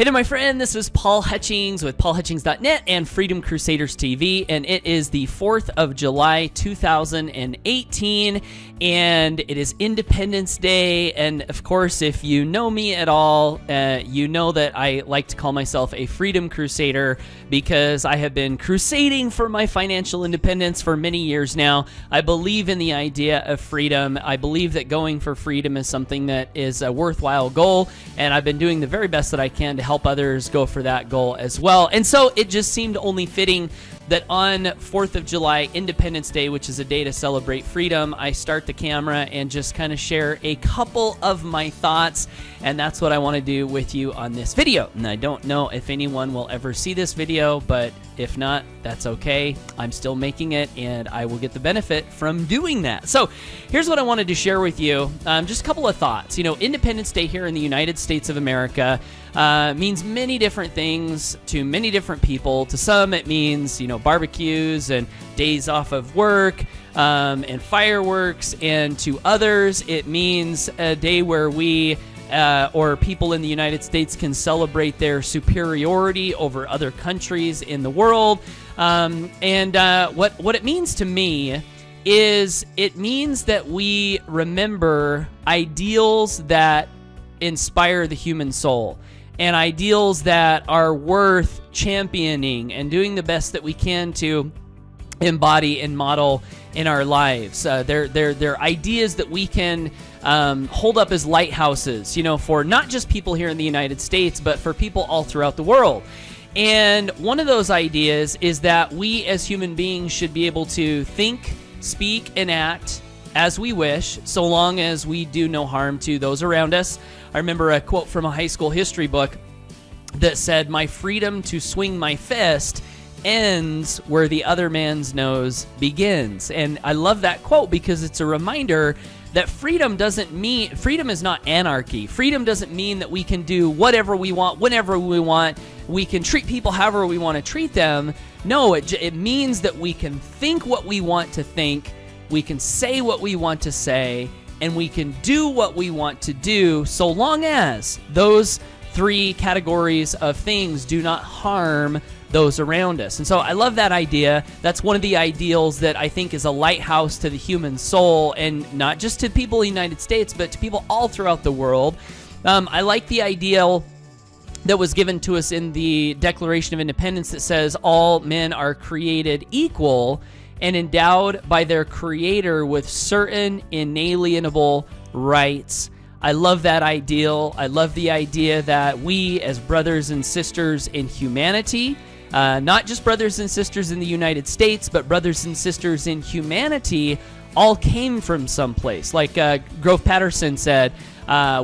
Hey there, my friend. This is Paul Hutchings with paulhutchings.net and Freedom Crusaders TV, and it is the 4th of July, 2018, and it is Independence Day. And of course, if you know me at all, you know that I like to call myself a Freedom Crusader because I have been crusading for my financial independence for many years now. I believe in the idea of freedom. I believe that going for freedom is something that is a worthwhile goal, and I've been doing the very best that I can to help others go for that goal as well. And so it just seemed only fitting that on 4th of July, Independence Day, which is a day to celebrate freedom, I start the camera and just kind of share a couple of my thoughts, and that's what I want to do with you on this video. And I don't know if anyone will ever see this video, but if not, that's okay. I'm still making it, and I will get the benefit from doing that. So here's what I wanted to share with you. Just a couple of thoughts. You know, Independence Day here in the United States of America means many different things to many different people. To some, it means, you know, barbecues and days off of work and fireworks. And to others, it means a day where we or people in the United States can celebrate their superiority over other countries in the world. What it means to me is it means that we remember ideals that inspire the human soul and ideals that are worth championing and doing the best that we can to embody and model in our lives. They're ideas that we can hold up as lighthouses, you know, for not just people here in the United States, but for people all throughout the world. And one of those ideas is that we as human beings should be able to think, speak, and act as we wish, so long as we do no harm to those around us. I remember a quote from a high school history book that said, "My freedom to swing my fist ends where the other man's nose begins." And I love that quote because it's a reminder that freedom is not anarchy. Freedom doesn't mean that we can do whatever we want, whenever we want. We can treat people however we want to treat them. No, it means that we can think what we want to think, we can say what we want to say, and we can do what we want to do, so long as those three categories of things do not harm those around us. And so I love that idea. That's one of the ideals that I think is a lighthouse to the human soul, and not just to people in the United States, but to people all throughout the world. I like the ideal that was given to us in the Declaration of Independence that says all men are created equal and endowed by their Creator with certain inalienable rights. I love that ideal. I love the idea that we as brothers and sisters in humanity, not just brothers and sisters in the United States, but brothers and sisters in humanity, all came from someplace. Like Grove Patterson said,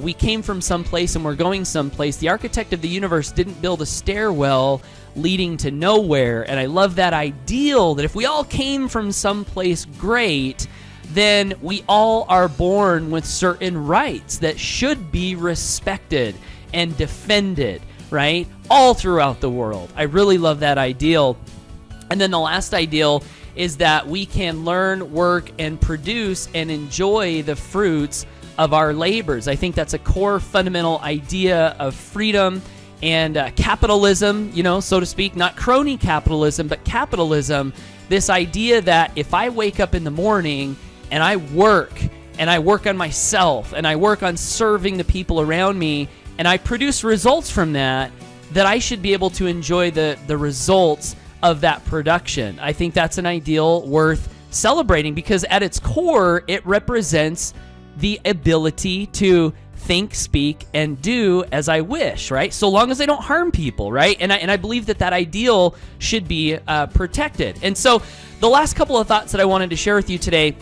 we came from someplace and we're going someplace. The architect of the universe didn't build a stairwell leading to nowhere. And I love that ideal that if we all came from someplace great, then we all are born with certain rights that should be respected and defended, right? All throughout the world. I really love that ideal. And then the last ideal is that we can learn, work, and produce and enjoy the fruits of our labors. I think that's a core fundamental idea of freedom and capitalism, you know, so to speak, not crony capitalism, but capitalism. This idea that if I wake up in the morning and I work on myself, and I work on serving the people around me, and I produce results from that, that I should be able to enjoy the results of that production. I think that's an ideal worth celebrating because at its core, it represents the ability to think, speak, and do as I wish, right? So long as I don't harm people, right? And I believe that ideal should be protected. And so the last couple of thoughts that I wanted to share with you today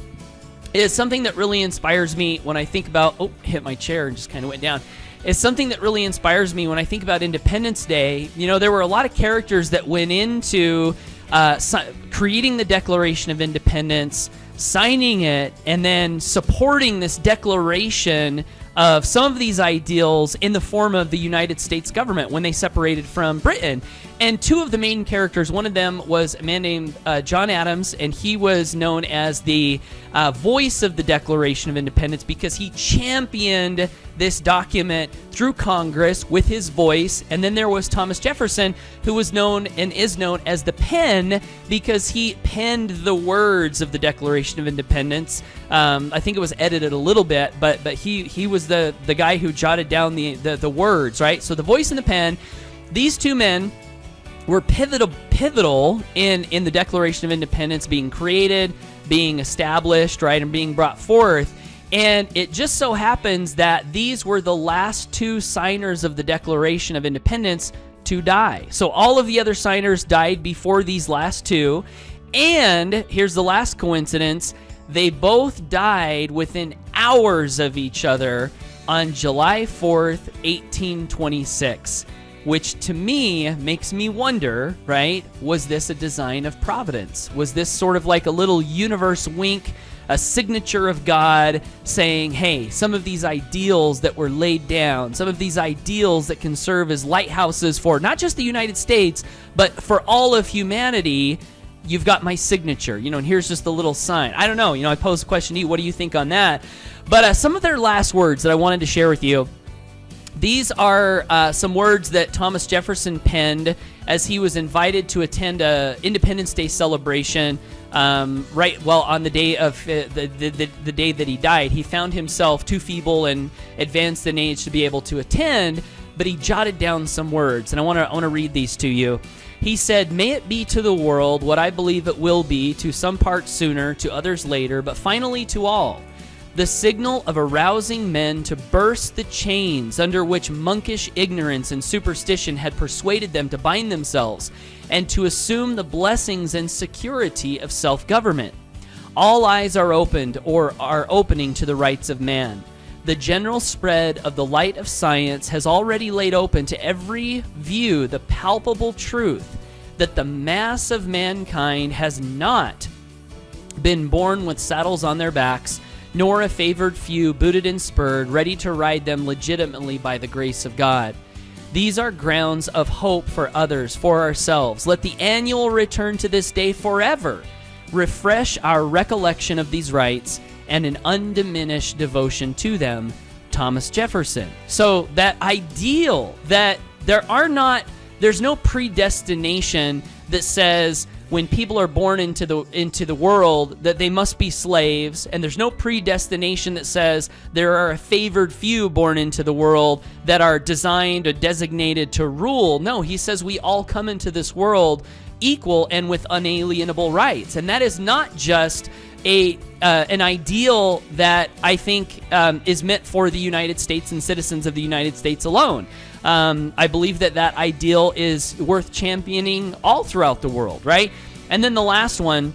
is something that really inspires me when I think about, hit my chair and just kind of went down. It's something that really inspires me when I think about Independence Day. You know, there were a lot of characters that went into creating the Declaration of Independence, signing it, and then supporting this declaration of some of these ideals in the form of the United States government when they separated from Britain. And two of the main characters, one of them was a man named John Adams, and he was known as the voice of the Declaration of Independence because he championed this document through Congress with his voice. And then there was Thomas Jefferson, who was known and is known as the pen because he penned the words of the Declaration of Independence. I think it was edited a little bit, but he was the guy who jotted down the words, right? So the voice and the pen, these two men were pivotal in the Declaration of Independence being created, being established, right, and being brought forth. And it just so happens that these were the last two signers of the Declaration of Independence to die. So all of the other signers died before these last two. And here's the last coincidence. They both died within hours of each other on July 4th, 1826. Which to me makes me wonder, right? Was this a design of Providence? Was this sort of like a little universe wink, a signature of God saying, hey, some of these ideals that were laid down, some of these ideals that can serve as lighthouses for not just the United States, but for all of humanity, you've got my signature, and here's just a little sign. I don't know, I posed a question to you. What do you think on that? But some of their last words that I wanted to share with you, these are some words that Thomas Jefferson penned as he was invited to attend a Independence Day celebration on the day of the day that he died. He found himself too feeble and advanced in age to be able to attend, but he jotted down some words, and I want to read these to you. He said, "May it be to the world what I believe it will be, to some parts sooner, to others later, but finally to all. The signal of arousing men to burst the chains under which monkish ignorance and superstition had persuaded them to bind themselves, and to assume the blessings and security of self-government. All eyes are opened or are opening to the rights of man. The general spread of the light of science has already laid open to every view the palpable truth that the mass of mankind has not been born with saddles on their backs, nor a favored few booted and spurred, ready to ride them legitimately by the grace of God. These are grounds of hope for others, for ourselves. Let the annual return to this day forever refresh our recollection of these rights and an undiminished devotion to them." Thomas Jefferson. So that ideal that there's no predestination that says when people are born into the world that they must be slaves, and there's no predestination that says there are a favored few born into the world that are designed or designated to rule. No, he says we all come into this world equal and with unalienable rights, and that is not just an ideal that I think is meant for the United States and citizens of the United States alone. I believe that ideal is worth championing all throughout the world, right? And then the last one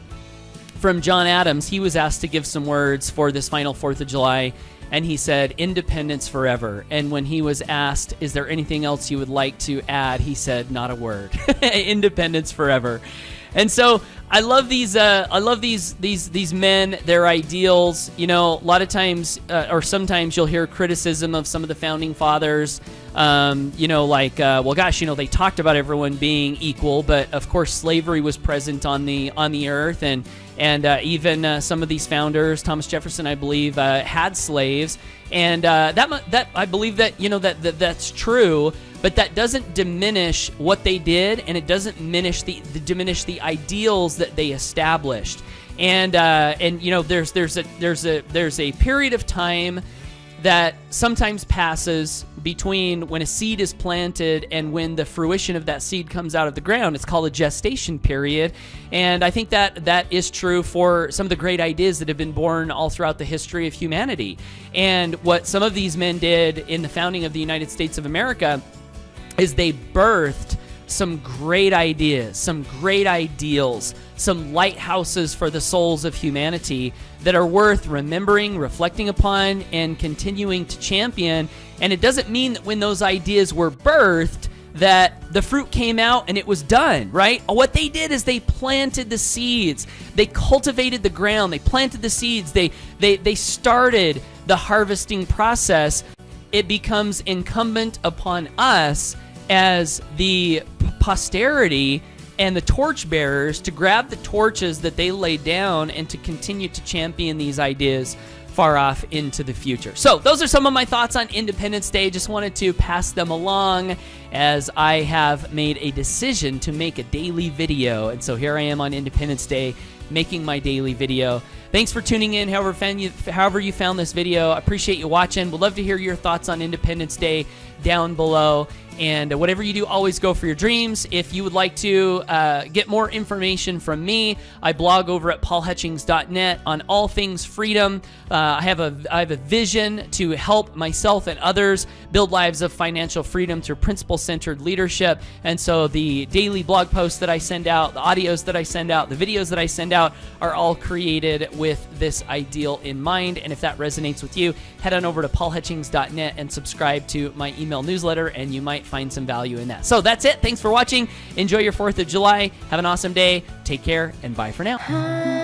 from John Adams, he was asked to give some words for this final 4th of July, and he said, "Independence forever." And when he was asked, "Is there anything else you would like to add?" he said, "Not a word." Independence forever. And so I love these men, their ideals. A lot of times, or sometimes you'll hear criticism of some of the founding fathers. They talked about everyone being equal, but of course slavery was present on the earth, and even some of these founders, Thomas Jefferson, I believe, had slaves, and that I believe that that's true. But that doesn't diminish what they did, and it doesn't diminish the ideals that they established. And there's a period of time that sometimes passes between when a seed is planted and when the fruition of that seed comes out of the ground. It's called a gestation period. And I think that is true for some of the great ideas that have been born all throughout the history of humanity. And what some of these men did in the founding of the United States of America is they birthed some great ideas, some great ideals, some lighthouses for the souls of humanity that are worth remembering, reflecting upon, and continuing to champion. And it doesn't mean that when those ideas were birthed that the fruit came out and it was done, right? What they did is they planted the seeds. They cultivated the ground. They planted the seeds. They started the harvesting process. It becomes incumbent upon us as the posterity and the torchbearers to grab the torches that they laid down and to continue to champion these ideas far off into the future. So those are some of my thoughts on Independence Day. Just wanted to pass them along as I have made a decision to make a daily video. And so here I am on Independence Day making my daily video. Thanks for tuning in, however you found this video. I appreciate you watching. Would love to hear your thoughts on Independence Day down below. And whatever you do, always go for your dreams. If you would like to get more information from me, I blog over at paulhutchings.net on all things freedom. I have a vision to help myself and others build lives of financial freedom through principle-centered leadership. And so the daily blog posts that I send out, the audios that I send out, the videos that I send out are all created with this ideal in mind. And if that resonates with you, head on over to paulhutchings.net and subscribe to my email newsletter, and you might find some value in that. So that's it. Thanks for watching. Enjoy your 4th of July. Have an awesome day. Take care, and bye for now.